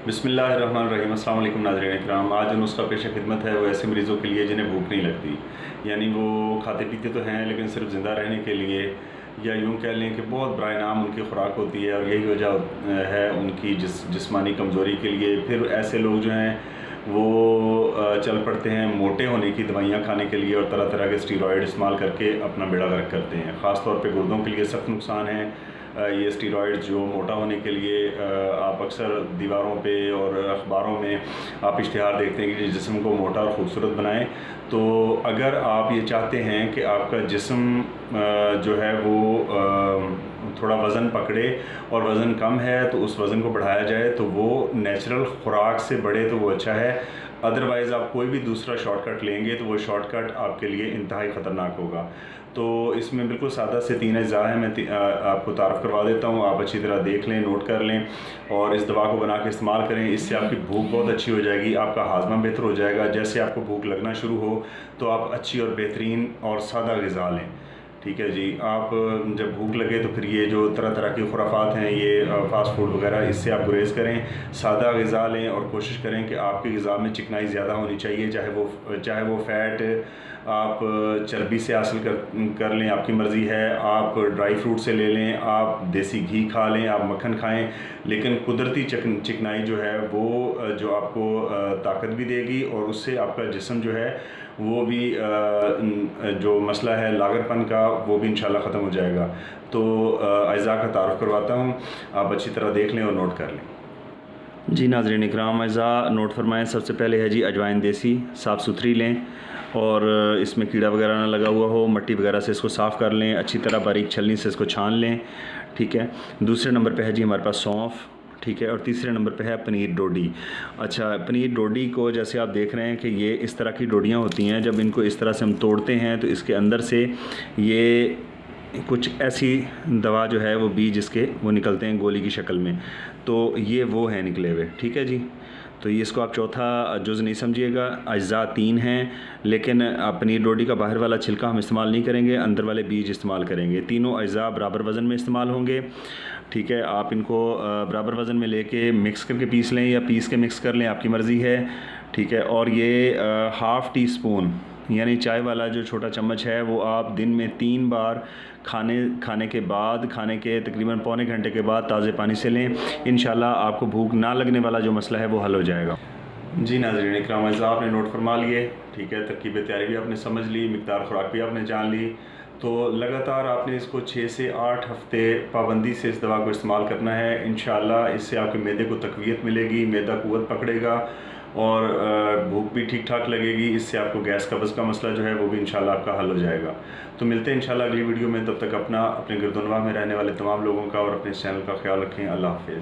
बिस्मिल्लाहिर्रहमानिर्रहीम। अस्सलाम वालेकुम नाज़रीन इकराम। आज जो नुस्खा पेश खिदमत है वो ऐसे मरीज़ों के लिए जिन्हें भूख नहीं लगती, यानी वो खाते पीते तो हैं लेकिन सिर्फ ज़िंदा रहने के लिए, या यूँ कह लें कि बहुत बराए नाम उनकी खुराक होती है और यही वजह है उनकी जिस्मानी कमज़ोरी के लिए। फिर ऐसे लोग जो हैं वो चल पड़ते हैं मोटे होने की दवाइयाँ खाने के लिए और तरह तरह के स्टीरॉयड इस्तेमाल करके अपना बेड़ा गर्क करते हैं। ख़ास तौर पे गुर्दों के लिए सख्त नुकसान है ये स्टीरॉयड जो मोटा होने के लिए। आप अक्सर दीवारों पे और अखबारों में आप इश्तिहार देखते हैं कि जिस्म को मोटा और ख़ूबसूरत बनाएं। तो अगर आप ये चाहते हैं कि आपका जिस्म जो है वो थोड़ा वज़न पकड़े और वज़न कम है तो उस वज़न को बढ़ाया जाए, तो वो नेचुरल खुराक से बढ़े तो वो अच्छा है। अदरवाइज़ आप कोई भी दूसरा शॉर्टकट लेंगे तो वो शॉर्टकट आपके लिए इंतहाई ख़तरनाक होगा। तो इसमें बिल्कुल सादा से 3 अज़्ज़ा हैं, मैं आपको तारफ़ करवा देता हूँ। आप अच्छी तरह देख लें, नोट कर लें और इस दवा को बना के इस्तेमाल करें। इससे आपकी भूख बहुत अच्छी हो जाएगी, आपका हाज़मा बेहतर हो जाएगा। जैसे आपको भूख लगना शुरू हो तो आप अच्छी और बेहतरीन और सादा ग़िज़ा लें। ठीक है जी। आप जब भूख लगे तो फिर ये जो तरह तरह की खुराफात हैं, ये फ़ास्ट फूड वगैरह, इससे आप गुरेज़ करें। सादा ग़िज़ा लें और कोशिश करें कि आपकी ग़िज़ा में चिकनाई ज़्यादा होनी चाहिए, चाहे वो फ़ैट आप चर्बी से हासिल कर लें, आपकी मर्ज़ी है। आप ड्राई फ्रूट से ले लें, आप देसी घी खा लें, आप मक्खन खाएं, लेकिन कुदरती चिकनाई जो है वो जो आपको ताकत भी देगी और उससे आपका जिस्म जो है वो भी जो मसला है लागरपन का वो भी इंशाल्लाह ख़त्म हो जाएगा। तो अज़्ज़ा का तारुफ़ करवाता हूँ, आप अच्छी तरह देख लें और नोट कर लें। जी नाज़रीन इकराम, अज़्ज़ा नोट फरमाएँ। सबसे पहले है जी अजवाइन देसी, साफ़ सुथरी लें और इसमें कीड़ा वगैरह ना लगा हुआ हो। मिट्टी वगैरह से इसको साफ़ कर लें, अच्छी तरह बारीक छलनी से इसको छान लें। ठीक है। दूसरे नंबर पे है जी हमारे पास सौंफ। ठीक है। और तीसरे नंबर पे है पनीर डोडी। अच्छा, पनीर डोडी को जैसे आप देख रहे हैं कि ये इस तरह की डोडियाँ होती हैं। जब इनको इस तरह से हम तोड़ते हैं तो इसके अंदर से ये कुछ ऐसी दवा जो है वो बीज इसके वो निकलते हैं गोली की शक्ल में। तो ये वो हैं निकले हुए। ठीक है जी। तो ये इसको आप चौथा जुज़ नहीं समझिएगा। अज्जा 3 हैं, लेकिन पनीर डोडी का बाहर वाला छिलका हम इस्तेमाल नहीं करेंगे, अंदर वाले बीज इस्तेमाल करेंगे। तीनों अज्जा बराबर वज़न में इस्तेमाल होंगे। ठीक है। आप इनको बराबर वज़न में लेके मिक्स करके पीस लें या पीस के मिक्स कर लें, आपकी मर्ज़ी है। ठीक है। और ये हाफ़ टी स्पून यानी चाय वाला जो छोटा चम्मच है वो आप दिन में 3 बार खाने के बाद, खाने के तकरीबन पौने घंटे के बाद ताज़े पानी से लें। इंशाल्लाह आपको भूख ना लगने वाला जो मसला है वो हल हो जाएगा। जी नाज़रीन इकराम, आपने नोट फरमा लिए। ठीक है। तरकीब तैयारी भी आपने समझ ली, मिक़दार खुराक भी आपने जान ली। तो लगातार आपने इसको 6 से 8 हफ़्ते पाबंदी से इस दवा को इस्तेमाल करना है। इंशाल्लाह इससे आपके मैदे को तक़वियत मिलेगी, मैदा क़ुव्वत पकड़ेगा और भूख भी ठीक ठाक लगेगी। इससे आपको गैस कब्ज़ का मसला जो है वो भी इंशाल्लाह आपका हल हो जाएगा। तो मिलते हैं इंशाल्लाह अगली वीडियो में। तब तक अपने गिरदोनवा में रहने वाले तमाम लोगों का और अपने चैनल का ख्याल रखें। अल्लाह हाफ़िज़।